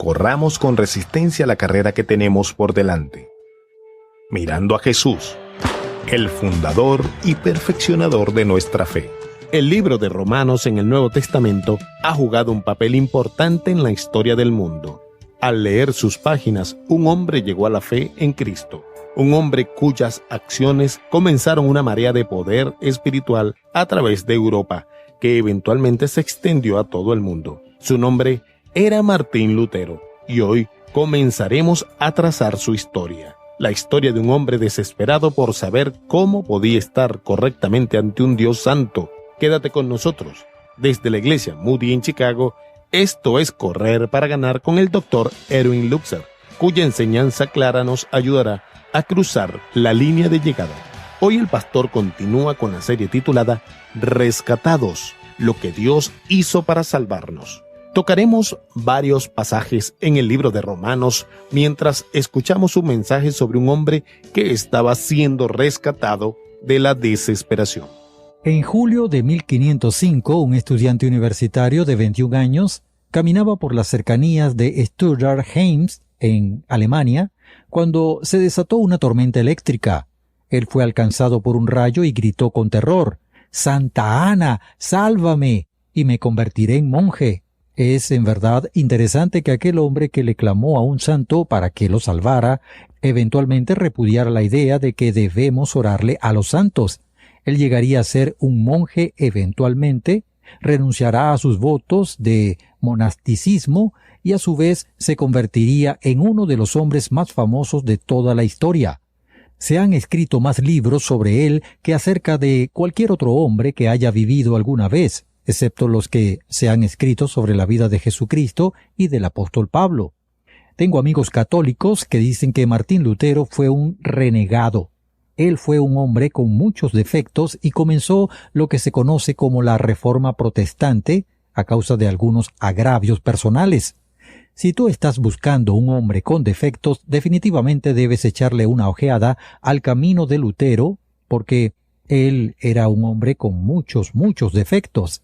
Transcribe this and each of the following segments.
corramos con resistencia la carrera que tenemos por delante, mirando a Jesús, el fundador y perfeccionador de nuestra fe. El libro de Romanos en el Nuevo Testamento ha jugado un papel importante en la historia del mundo. Al leer sus páginas, un hombre llegó a la fe en Cristo. Un hombre cuyas acciones comenzaron una marea de poder espiritual a través de Europa, que eventualmente se extendió a todo el mundo. Su nombre era Martín Lutero, y hoy comenzaremos a trazar su historia. La historia de un hombre desesperado por saber cómo podía estar correctamente ante un Dios santo. Quédate con nosotros. Desde la iglesia Moody en Chicago, esto es Correr para Ganar con el Dr. Erwin Lutzer, cuya enseñanza clara nos ayudará a cruzar la línea de llegada. Hoy el pastor continúa con la serie titulada Rescatados, lo que Dios hizo para salvarnos. Tocaremos varios pasajes en el libro de Romanos mientras escuchamos un mensaje sobre un hombre que estaba siendo rescatado de la desesperación. En julio de 1505, un estudiante universitario de 21 años caminaba por las cercanías de Stuttgart-Heims, en Alemania, cuando se desató una tormenta eléctrica. Él fue alcanzado por un rayo y gritó con terror: «¡Santa Ana, sálvame! Y me convertiré en monje». Es en verdad interesante que aquel hombre que le clamó a un santo para que lo salvara, eventualmente repudiara la idea de que debemos orarle a los santos. Él llegaría a ser un monje eventualmente, renunciará a sus votos de monasticismo y a su vez se convertiría en uno de los hombres más famosos de toda la historia. Se han escrito más libros sobre él que acerca de cualquier otro hombre que haya vivido alguna vez, excepto los que se han escrito sobre la vida de Jesucristo y del apóstol Pablo. Tengo amigos católicos que dicen que Martín Lutero fue un renegado. Él fue un hombre con muchos defectos y comenzó lo que se conoce como la Reforma Protestante a causa de algunos agravios personales. Si tú estás buscando un hombre con defectos, definitivamente debes echarle una ojeada al camino de Lutero, porque él era un hombre con muchos defectos.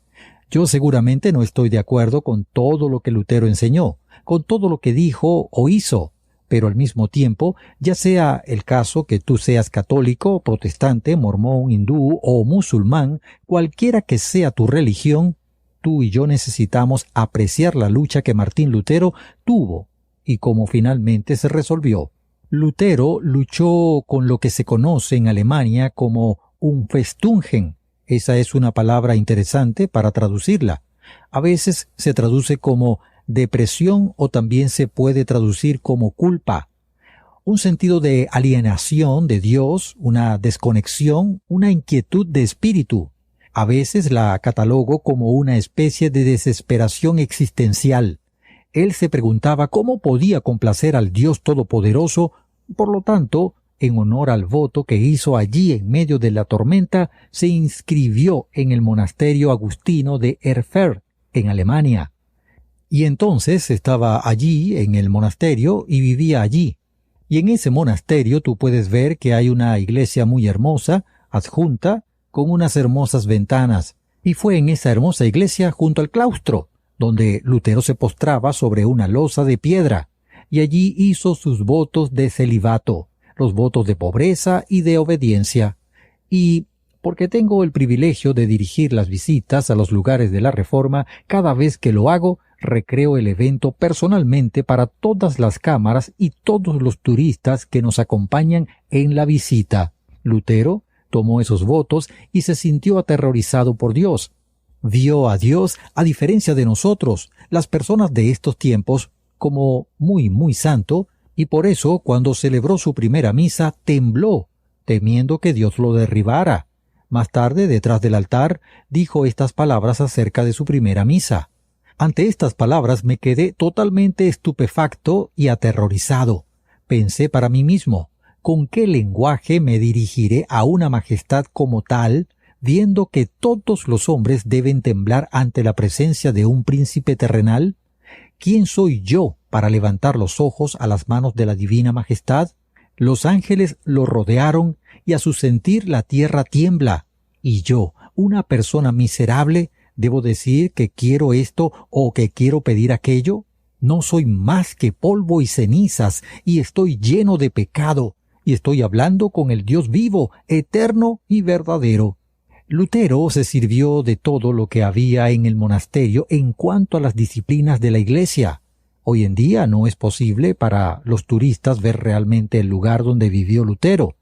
Yo seguramente no estoy de acuerdo con todo lo que Lutero enseñó, con todo lo que dijo o hizo, pero al mismo tiempo, ya sea el caso que tú seas católico, protestante, mormón, hindú o musulmán, cualquiera que sea tu religión, tú y yo necesitamos apreciar la lucha que Martín Lutero tuvo y cómo finalmente se resolvió. Lutero luchó con lo que se conoce en Alemania como Unverstungen. Esa es una palabra interesante para traducirla. A veces se traduce como depresión o también se puede traducir como culpa. Un sentido de alienación de Dios, una desconexión, una inquietud de espíritu. A veces la catalogo como una especie de desesperación existencial. Él se preguntaba cómo podía complacer al Dios Todopoderoso, por lo tanto, en honor al voto que hizo allí en medio de la tormenta, se inscribió en el monasterio agustino de Erfurt, en Alemania. Y entonces estaba allí en el monasterio y vivía allí. Y en ese monasterio tú puedes ver que hay una iglesia muy hermosa, adjunta, con unas hermosas ventanas. Y fue en esa hermosa iglesia junto al claustro, donde Lutero se postraba sobre una losa de piedra, y allí hizo sus votos de celibato, los votos de pobreza y de obediencia. Y porque tengo el privilegio de dirigir las visitas a los lugares de la Reforma, cada vez que lo hago, recreo el evento personalmente para todas las cámaras y todos los turistas que nos acompañan en la visita. Lutero tomó esos votos y se sintió aterrorizado por Dios. Vio a Dios, a diferencia de nosotros, las personas de estos tiempos, como muy santo, y por eso, cuando celebró su primera misa, tembló, temiendo que Dios lo derribara. Más tarde, detrás del altar, dijo estas palabras acerca de su primera misa. Ante estas palabras me quedé totalmente estupefacto y aterrorizado. Pensé para mí mismo, ¿con qué lenguaje me dirigiré a una majestad como tal, viendo que todos los hombres deben temblar ante la presencia de un príncipe terrenal? ¿Quién soy yo para levantar los ojos a las manos de la divina majestad? Los ángeles lo rodearon y a su sentir la tierra tiembla. Y yo, una persona miserable, ¿debo decir que quiero esto o que quiero pedir aquello? No soy más que polvo y cenizas, y estoy lleno de pecado, y estoy hablando con el Dios vivo, eterno y verdadero. Lutero se sirvió de todo lo que había en el monasterio en cuanto a las disciplinas de la Iglesia. Hoy en día no es posible para los turistas ver realmente el lugar donde vivió Lutero.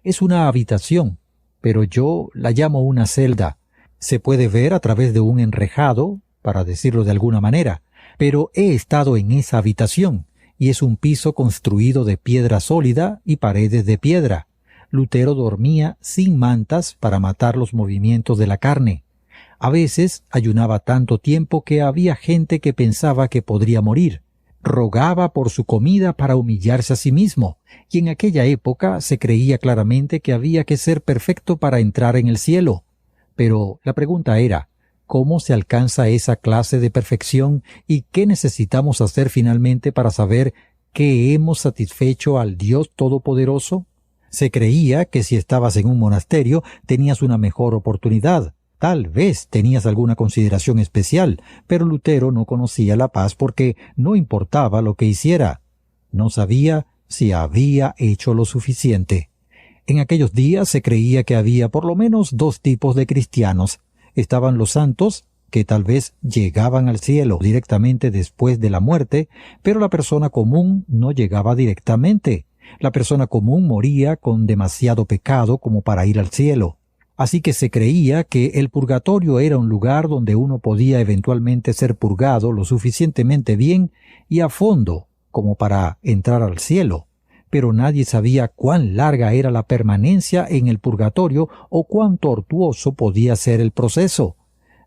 Es una habitación, pero yo la llamo una celda. Se puede ver a través de un enrejado, para decirlo de alguna manera, pero he estado en esa habitación, y es un piso construido de piedra sólida y paredes de piedra. Lutero dormía sin mantas para matar los movimientos de la carne. A veces ayunaba tanto tiempo que había gente que pensaba que podría morir. Rogaba por su comida para humillarse a sí mismo, y en aquella época se creía claramente que había que ser perfecto para entrar en el cielo. Pero la pregunta era, ¿cómo se alcanza esa clase de perfección y qué necesitamos hacer finalmente para saber que hemos satisfecho al Dios Todopoderoso? Se creía que si estabas en un monasterio tenías una mejor oportunidad. Tal vez tenías alguna consideración especial, pero Lutero no conocía la paz porque no importaba lo que hiciera. No sabía si había hecho lo suficiente. En aquellos días se creía que había por lo menos dos tipos de cristianos. Estaban los santos, que tal vez llegaban al cielo directamente después de la muerte, pero la persona común no llegaba directamente. La persona común moría con demasiado pecado como para ir al cielo. Así que se creía que el purgatorio era un lugar donde uno podía eventualmente ser purgado lo suficientemente bien y a fondo como para entrar al cielo. Pero nadie sabía cuán larga era la permanencia en el purgatorio o cuán tortuoso podía ser el proceso.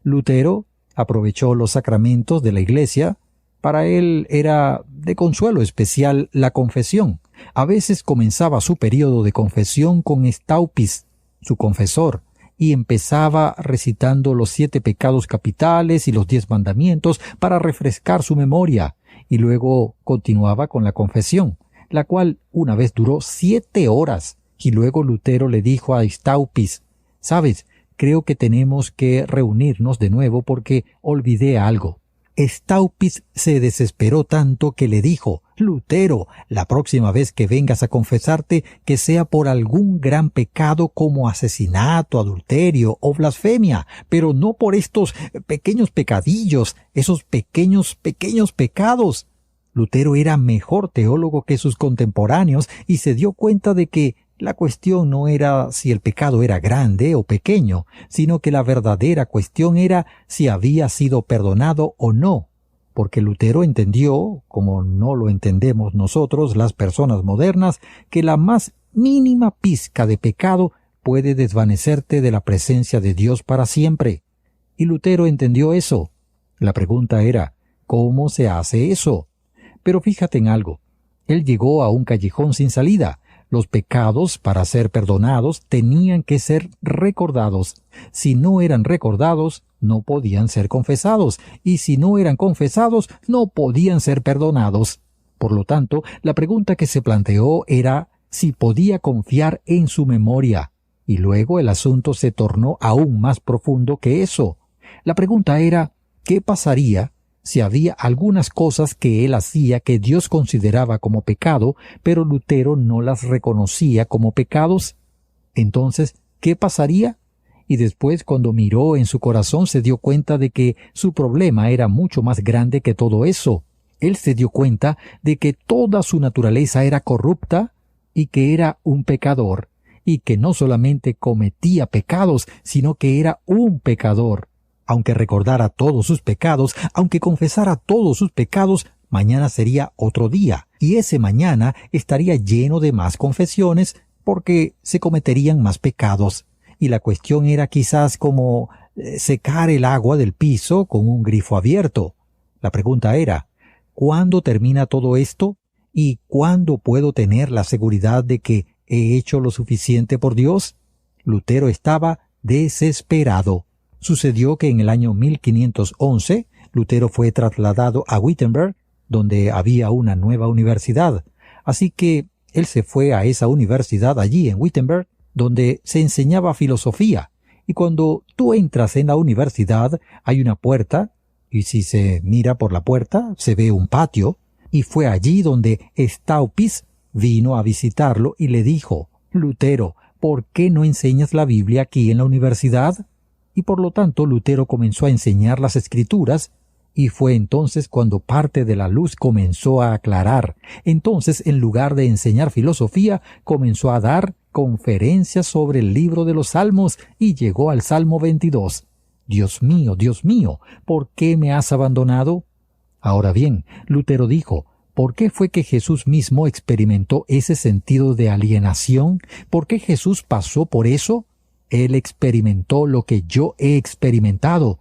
Lutero aprovechó los sacramentos de la Iglesia. Para él era de consuelo especial la confesión. A veces comenzaba su período de confesión con Staupitz, su confesor, y empezaba recitando los 7 pecados capitales y los 10 mandamientos para refrescar su memoria, y luego continuaba con la confesión, la cual una vez duró 7 horas, y luego Lutero le dijo a Staupitz, «¿Sabes? Creo que tenemos que reunirnos de nuevo porque olvidé algo». Staupitz se desesperó tanto que le dijo, «Lutero, la próxima vez que vengas a confesarte, que sea por algún gran pecado como asesinato, adulterio o blasfemia, pero no por estos pequeños pecadillos, esos pequeños pecados». Lutero era mejor teólogo que sus contemporáneos y se dio cuenta de que la cuestión no era si el pecado era grande o pequeño, sino que la verdadera cuestión era si había sido perdonado o no, porque Lutero entendió, como no lo entendemos nosotros las personas modernas, que la más mínima pizca de pecado puede desvanecerte de la presencia de Dios para siempre. Y Lutero entendió eso. La pregunta era, ¿cómo se hace eso? Pero fíjate en algo. Él llegó a un callejón sin salida. Los pecados, para ser perdonados, tenían que ser recordados. Si no eran recordados, no podían ser confesados, y si no eran confesados, no podían ser perdonados. Por lo tanto, la pregunta que se planteó era si podía confiar en su memoria, y luego el asunto se tornó aún más profundo que eso. La pregunta era, ¿qué pasaría si había algunas cosas que él hacía que Dios consideraba como pecado, pero Lutero no las reconocía como pecados? Entonces, ¿qué pasaría? Y después, cuando miró en su corazón, se dio cuenta de que su problema era mucho más grande que todo eso. Él se dio cuenta de que toda su naturaleza era corrupta y que era un pecador, y que no solamente cometía pecados, sino que era un pecador. Aunque recordara todos sus pecados, aunque confesara todos sus pecados, mañana sería otro día, y ese mañana estaría lleno de más confesiones porque se cometerían más pecados. Y la cuestión era quizás como secar el agua del piso con un grifo abierto. La pregunta era, ¿cuándo termina todo esto? ¿Y cuándo puedo tener la seguridad de que he hecho lo suficiente por Dios? Lutero estaba desesperado. Sucedió que en el año 1511 Lutero fue trasladado a Wittenberg, donde había una nueva universidad. Así que él se fue a esa universidad allí en Wittenberg, donde se enseñaba filosofía. Y cuando tú entras en la universidad, hay una puerta y si se mira por la puerta, se ve un patio, y fue allí donde Staupitz vino a visitarlo y le dijo: Lutero, ¿por qué no enseñas la Biblia aquí en la universidad? Y por lo tanto Lutero comenzó a enseñar las Escrituras, y fue entonces cuando parte de la luz comenzó a aclarar. Entonces, en lugar de enseñar filosofía, comenzó a dar conferencias sobre el libro de los Salmos y llegó al Salmo 22. Dios mío, ¿por qué me has abandonado? Ahora bien, Lutero dijo: ¿por qué fue que Jesús mismo experimentó ese sentido de alienación? ¿Por qué Jesús pasó por eso? Él experimentó lo que yo he experimentado.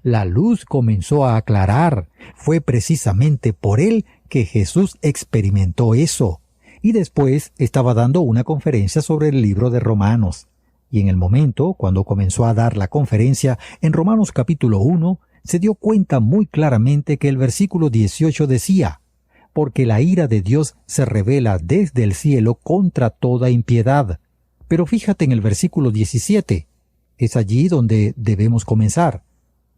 La luz comenzó a aclarar. Fue precisamente por él que Jesús experimentó eso. Y después estaba dando una conferencia sobre el libro de Romanos. Y en el momento, cuando comenzó a dar la conferencia en Romanos capítulo 1, se dio cuenta muy claramente que el versículo 18 decía: porque la ira de Dios se revela desde el cielo contra toda impiedad. Pero fíjate en el versículo 17. Es allí donde debemos comenzar.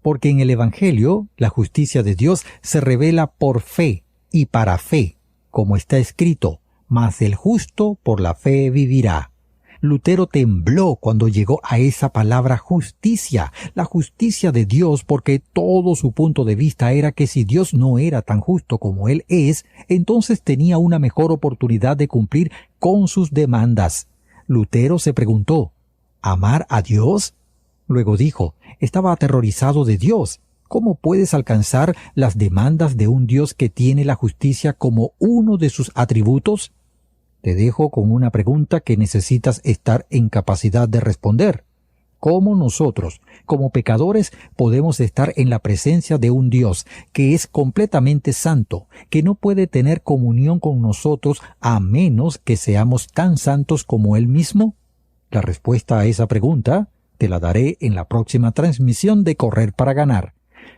Porque en el Evangelio la justicia de Dios se revela por fe y para fe, como está escrito: mas el justo por la fe vivirá. Lutero tembló cuando llegó a esa palabra justicia, la justicia de Dios, porque todo su punto de vista era que si Dios no era tan justo como Él es, entonces tenía una mejor oportunidad de cumplir con sus demandas. Lutero se preguntó: ¿amar a Dios? Luego dijo: estaba aterrorizado de Dios. ¿Cómo puedes alcanzar las demandas de un Dios que tiene la justicia como uno de sus atributos? Te dejo con una pregunta que necesitas estar en capacidad de responder. ¿Cómo nosotros, como pecadores, podemos estar en la presencia de un Dios que es completamente santo, que no puede tener comunión con nosotros a menos que seamos tan santos como Él mismo? La respuesta a esa pregunta te la daré en la próxima transmisión de Correr para Ganar.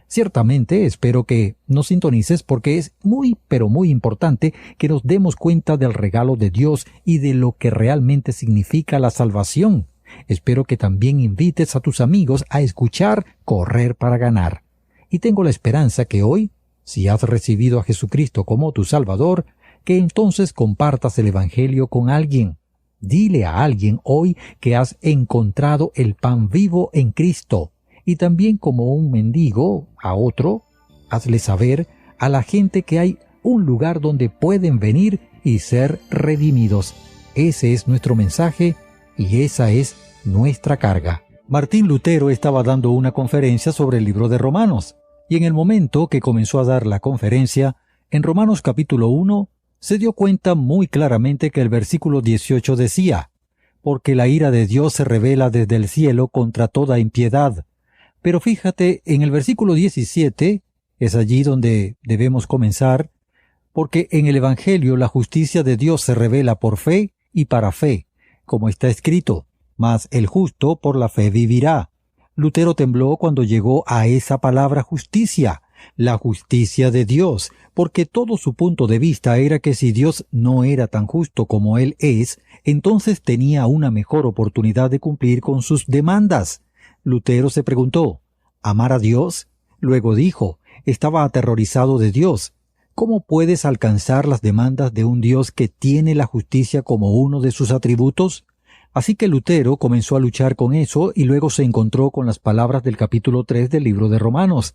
Ciertamente espero que nos sintonices, porque es muy, pero muy importante que nos demos cuenta del regalo de Dios y de lo que realmente significa la salvación. Espero que también invites a tus amigos a escuchar Correr para Ganar. Y tengo la esperanza que hoy, si has recibido a Jesucristo como tu Salvador, que entonces compartas el Evangelio con alguien. Dile a alguien hoy que has encontrado el pan vivo en Cristo. Y también, como un mendigo a otro, hazle saber a la gente que hay un lugar donde pueden venir y ser redimidos. Ese es nuestro mensaje y esa es nuestra carga. Martín Lutero estaba dando una conferencia sobre el libro de Romanos, y en el momento que comenzó a dar la conferencia, en Romanos capítulo 1, se dio cuenta muy claramente que el versículo 18 decía: porque la ira de Dios se revela desde el cielo contra toda impiedad. Pero fíjate, en el versículo 17, es allí donde debemos comenzar, porque en el Evangelio la justicia de Dios se revela por fe y para fe, como está escrito: mas el justo por la fe vivirá. Lutero tembló cuando llegó a esa palabra justicia, la justicia de Dios, porque todo su punto de vista era que si Dios no era tan justo como Él es, entonces tenía una mejor oportunidad de cumplir con sus demandas. Lutero se preguntó: ¿amar a Dios? Luego dijo: estaba aterrorizado de Dios. ¿Cómo puedes alcanzar las demandas de un Dios que tiene la justicia como uno de sus atributos? Así que Lutero comenzó a luchar con eso y luego se encontró con las palabras del capítulo 3 del libro de Romanos.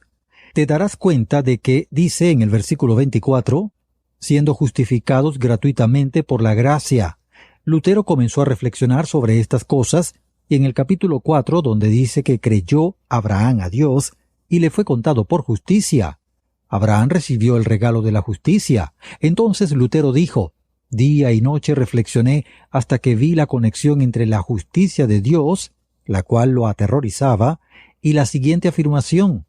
Te darás cuenta de que dice en el versículo 24, siendo justificados gratuitamente por la gracia. Lutero comenzó a reflexionar sobre estas cosas, y en el capítulo 4, donde dice que creyó Abraham a Dios y le fue contado por justicia. Abraham recibió el regalo de la justicia. Entonces Lutero dijo: día y noche reflexioné hasta que vi la conexión entre la justicia de Dios, la cual lo aterrorizaba, y la siguiente afirmación: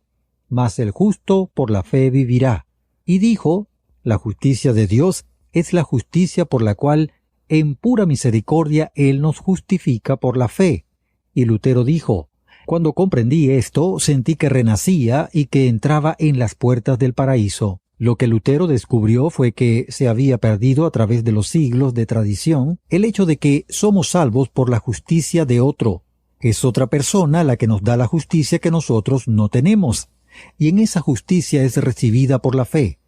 mas el justo por la fe vivirá. Y dijo: la justicia de Dios es la justicia por la cual en pura misericordia Él nos justifica por la fe. Y Lutero dijo: cuando comprendí esto, sentí que renacía y que entraba en las puertas del paraíso. Lo que Lutero descubrió fue que se había perdido a través de los siglos de tradición el hecho de que somos salvos por la justicia de otro. Es otra persona la que nos da la justicia que nosotros no tenemos. y en esa justicia es recibida por la fe.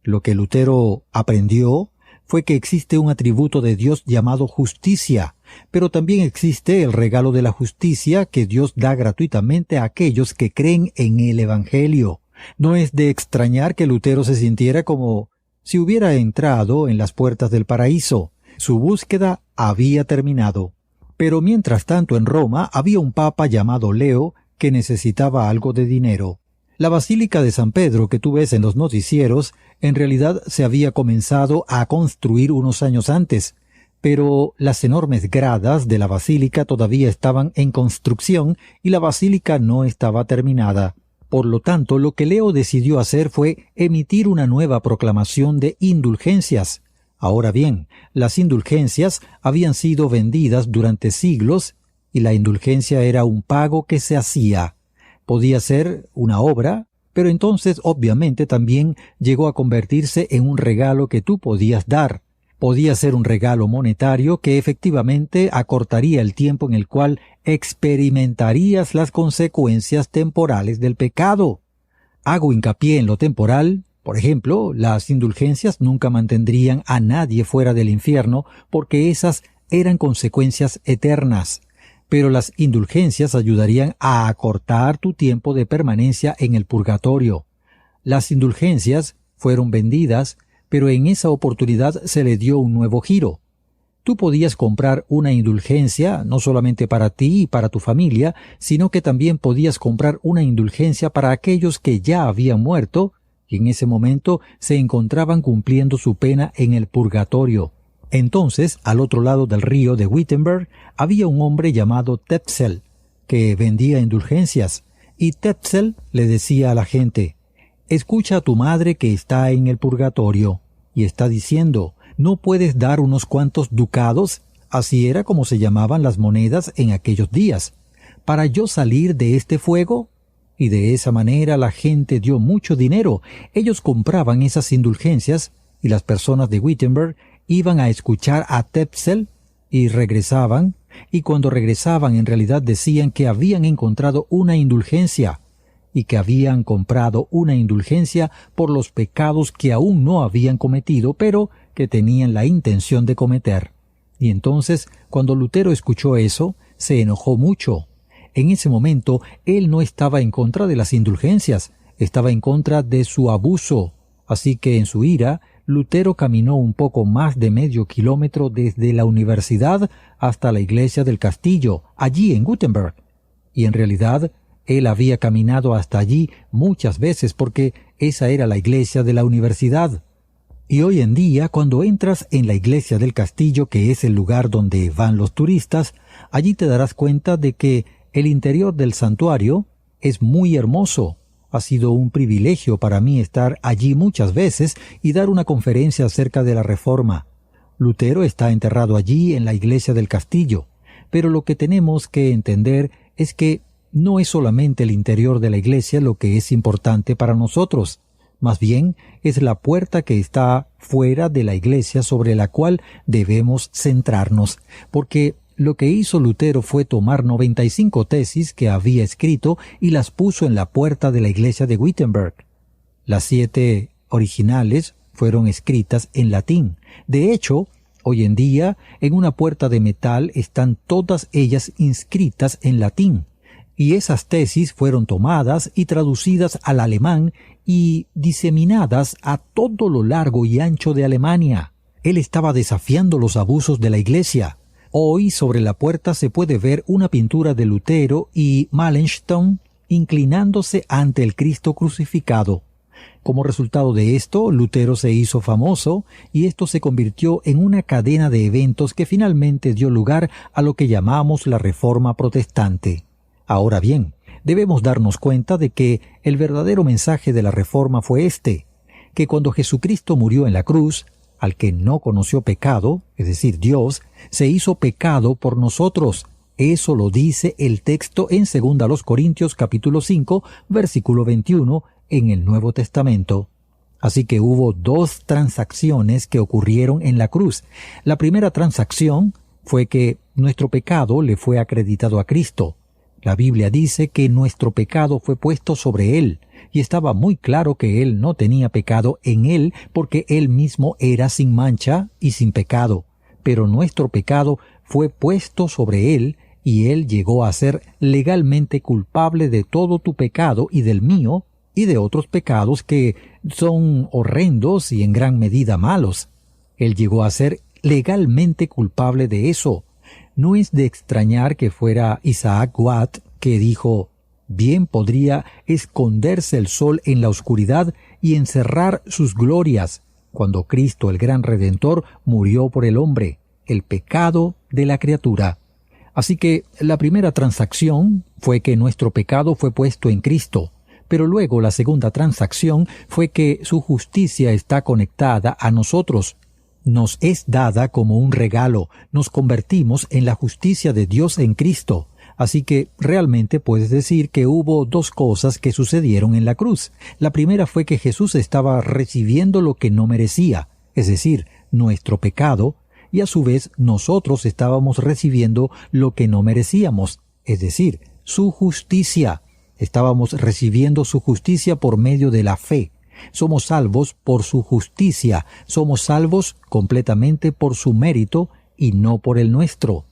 Lo que Lutero aprendió fue que existe un atributo de Dios llamado justicia, pero también existe el regalo de la justicia que Dios da gratuitamente a aquellos que creen en el Evangelio. No es de extrañar que Lutero se sintiera como si hubiera entrado en las puertas del paraíso. Su búsqueda había terminado. Pero mientras tanto en Roma había un papa llamado Leo que necesitaba algo de dinero. La Basílica de San Pedro que tú ves en los noticieros en realidad se había comenzado a construir unos años antes, pero las enormes gradas de la basílica todavía estaban en construcción y la basílica no estaba terminada. Por lo tanto, lo que Leo decidió hacer fue emitir una nueva proclamación de indulgencias. Ahora bien, las indulgencias habían sido vendidas durante siglos y la indulgencia era un pago que se hacía. Podía ser una obra, pero entonces obviamente también llegó a convertirse en un regalo que tú podías dar. Podía ser un regalo monetario que efectivamente acortaría el tiempo en el cual experimentarías las consecuencias temporales del pecado. Hago hincapié en lo temporal. Por ejemplo, las indulgencias nunca mantendrían a nadie fuera del infierno porque esas eran consecuencias eternas. Pero las indulgencias ayudarían a acortar tu tiempo de permanencia en el purgatorio. Las indulgencias fueron vendidas, pero en esa oportunidad se le dio un nuevo giro. Tú podías comprar una indulgencia no solamente para ti y para tu familia, sino que también podías comprar una indulgencia para aquellos que ya habían muerto y en ese momento se encontraban cumpliendo su pena en el purgatorio. Entonces, al otro lado del río de Wittenberg, había un hombre llamado Tetzel, que vendía indulgencias, y Tetzel le decía a la gente, «Escucha a tu madre que está en el purgatorio, y está diciendo, ¿no puedes dar unos cuantos ducados?» Así era como se llamaban las monedas en aquellos días. «¿Para yo salir de este fuego?» Y de esa manera la gente dio mucho dinero. Ellos compraban esas indulgencias, y las personas de Wittenberg iban a escuchar a Tetzel y regresaban, y cuando regresaban en realidad decían que habían encontrado una indulgencia y que habían comprado una indulgencia por los pecados que aún no habían cometido, pero que tenían la intención de cometer. Y entonces, cuando Lutero escuchó eso, se enojó mucho. En ese momento, él no estaba en contra de las indulgencias, estaba en contra de su abuso. Así que en su ira, Lutero caminó un poco más de medio kilómetro desde la universidad hasta la iglesia del castillo, allí en Wittenberg. Y en realidad, él había caminado hasta allí muchas veces porque esa era la iglesia de la universidad. Y hoy en día, cuando entras en la iglesia del castillo, que es el lugar donde van los turistas, allí te darás cuenta de que el interior del santuario es muy hermoso. Ha sido un privilegio para mí estar allí muchas veces y dar una conferencia acerca de la Reforma. Lutero está enterrado allí en la iglesia del castillo, pero lo que tenemos que entender es que no es solamente el interior de la iglesia lo que es importante para nosotros. Más bien, es la puerta que está fuera de la iglesia sobre la cual debemos centrarnos, porque lo que hizo Lutero fue tomar 95 tesis que había escrito y las puso en la puerta de la iglesia de Wittenberg. Las 7 originales fueron escritas en latín. De hecho, hoy en día, en una puerta de metal están todas ellas inscritas en latín. Y esas tesis fueron tomadas y traducidas al alemán y diseminadas a todo lo largo y ancho de Alemania. Él estaba desafiando los abusos de la iglesia. Hoy sobre la puerta se puede ver una pintura de Lutero y Melanchthon inclinándose ante el Cristo crucificado. Como resultado de esto, Lutero se hizo famoso y esto se convirtió en una cadena de eventos que finalmente dio lugar a lo que llamamos la Reforma Protestante. Ahora bien, debemos darnos cuenta de que el verdadero mensaje de la Reforma fue que cuando Jesucristo murió en la cruz, al que no conoció pecado, es decir, Dios, se hizo pecado por nosotros. Eso lo dice el texto en 2 Corintios capítulo 5, versículo 21, en el Nuevo Testamento. Así que hubo 2 transacciones que ocurrieron en la cruz. La primera transacción fue que nuestro pecado le fue acreditado a Cristo. La Biblia dice que nuestro pecado fue puesto sobre Él, y estaba muy claro que él no tenía pecado en él porque él mismo era sin mancha y sin pecado. Pero nuestro pecado fue puesto sobre él y él llegó a ser legalmente culpable de todo tu pecado y del mío y de otros pecados que son horrendos y en gran medida malos. Él llegó a ser legalmente culpable de eso. No es de extrañar que fuera Isaac Watt que dijo: bien podría esconderse el sol en la oscuridad y encerrar sus glorias, cuando Cristo, el gran Redentor, murió por el hombre, el pecado de la criatura. Así que la primera transacción fue que nuestro pecado fue puesto en Cristo, pero luego la segunda transacción fue que su justicia está conectada a nosotros. Nos es dada como un regalo, nos convertimos en la justicia de Dios en Cristo. Así que realmente puedes decir que hubo dos cosas que sucedieron en la cruz. La primera fue que Jesús estaba recibiendo lo que no merecía, es decir, nuestro pecado, y a su vez nosotros estábamos recibiendo lo que no merecíamos, es decir, su justicia. Estábamos recibiendo su justicia por medio de la fe. Somos salvos por su justicia, somos salvos completamente por su mérito y no por el nuestro.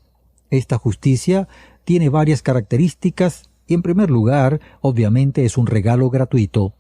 Esta justicia tiene varias características y en primer lugar, obviamente es un regalo gratuito.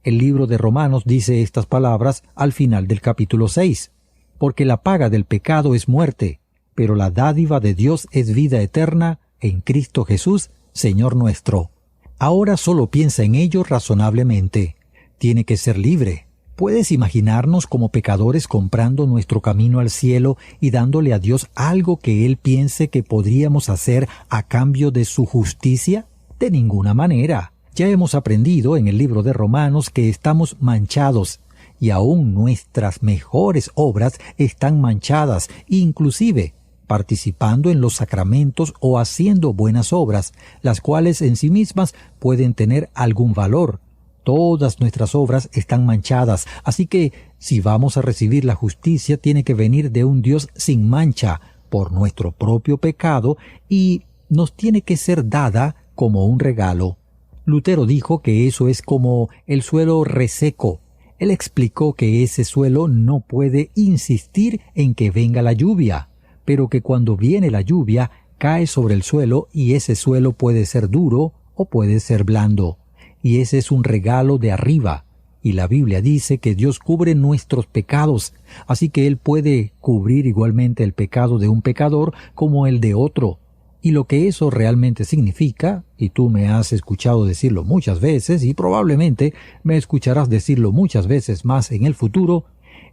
El libro de Romanos dice estas palabras al final del capítulo 6. Porque la paga del pecado es muerte, pero la dádiva de Dios es vida eterna en Cristo Jesús, Señor nuestro. Ahora solo piensa en ello razonablemente. Tiene que ser libre. ¿Puedes imaginarnos como pecadores comprando nuestro camino al cielo y dándole a Dios algo que Él piense que podríamos hacer a cambio de su justicia? De ninguna manera. Ya hemos aprendido en el libro de Romanos que estamos manchados, y aún nuestras mejores obras están manchadas, inclusive participando en los sacramentos o haciendo buenas obras, las cuales en sí mismas pueden tener algún valor. Todas nuestras obras están manchadas, así que si vamos a recibir la justicia tiene que venir de un Dios sin mancha por nuestro propio pecado y nos tiene que ser dada como un regalo. Lutero dijo que eso es como el suelo reseco. Él explicó que ese suelo no puede insistir en que venga la lluvia, pero que cuando viene la lluvia cae sobre el suelo y ese suelo puede ser duro o puede ser blando. Y ese es un regalo de arriba. Y la Biblia dice que Dios cubre nuestros pecados, así que Él puede cubrir igualmente el pecado de un pecador como el de otro. Y lo que eso realmente significa, y tú me has escuchado decirlo muchas veces, y probablemente me escucharás decirlo muchas veces más en el futuro,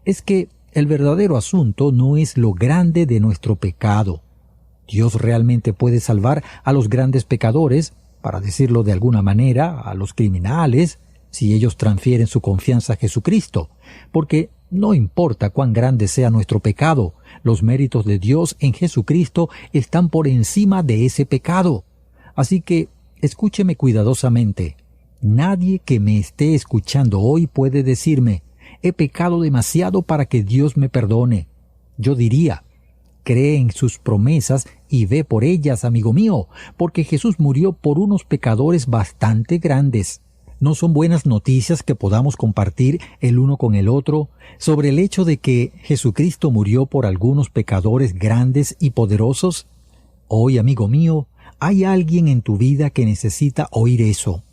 es que el verdadero asunto no es lo grande de nuestro pecado. Dios realmente puede salvar a los grandes pecadores, para decirlo de alguna manera, a los criminales, si ellos transfieren su confianza a Jesucristo, porque no importa cuán grande sea nuestro pecado, los méritos de Dios en Jesucristo están por encima de ese pecado. Así que, escúcheme cuidadosamente. Nadie que me esté escuchando hoy puede decirme, he pecado demasiado para que Dios me perdone. Yo diría, cree en sus promesas y ve por ellas, amigo mío, porque Jesús murió por unos pecadores bastante grandes. ¿No son buenas noticias que podamos compartir el uno con el otro sobre el hecho de que Jesucristo murió por algunos pecadores grandes y poderosos? Hoy, amigo mío, hay alguien en tu vida que necesita oír eso.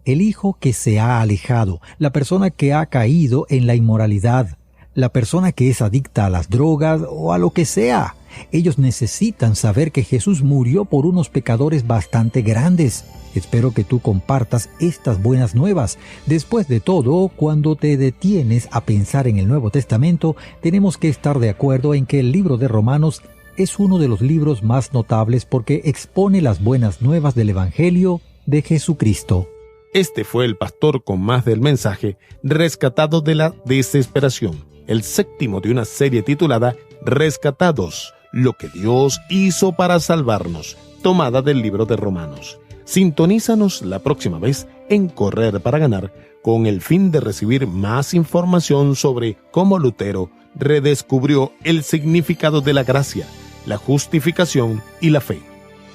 El hijo que se ha alejado, la persona que ha caído en la inmoralidad, la persona que es adicta a las drogas o a lo que sea. Ellos necesitan saber que Jesús murió por unos pecadores bastante grandes. Espero que tú compartas estas buenas nuevas. Después de todo, cuando te detienes a pensar en el Nuevo Testamento, tenemos que estar de acuerdo en que el libro de Romanos es uno de los libros más notables porque expone las buenas nuevas del Evangelio de Jesucristo. Este fue el pastor con más del mensaje Rescatado de la Desesperación, el séptimo de una serie titulada Rescatados, lo que Dios hizo para salvarnos, tomada del libro de Romanos. Sintonízanos la próxima vez en Correr para Ganar con el fin de recibir más información sobre cómo Lutero redescubrió el significado de la gracia, la justificación y la fe.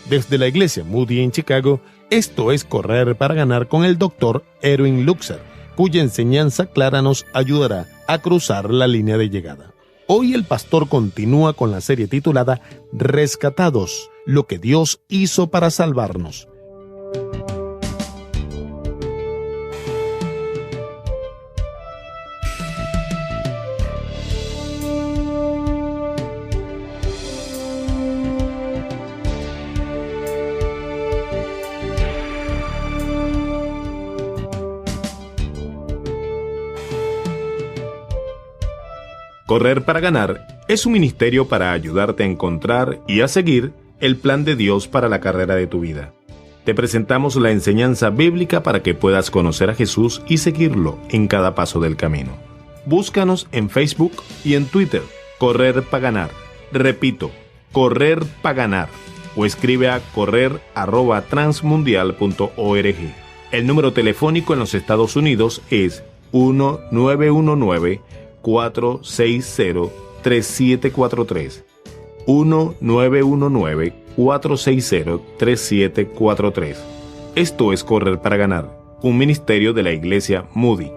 Desde la Iglesia Moody en Chicago, Esto es Correr para Ganar con el Dr. Erwin Luxer, cuya enseñanza clara nos ayudará a cruzar la línea de llegada. Hoy el pastor continúa con la serie titulada Rescatados, lo que Dios hizo para salvarnos. Correr para Ganar es un ministerio para ayudarte a encontrar y a seguir el plan de Dios para la carrera de tu vida. Te presentamos la enseñanza bíblica para que puedas conocer a Jesús y seguirlo en cada paso del camino. Búscanos en Facebook y en Twitter, Correr para Ganar. Repito, Correr para Ganar. O escribe a correr@transmundial.org. El número telefónico en los Estados Unidos es 1-919-460-3743. 1-919-460-3743. Esto es Correr para Ganar, un ministerio de la Iglesia Moody.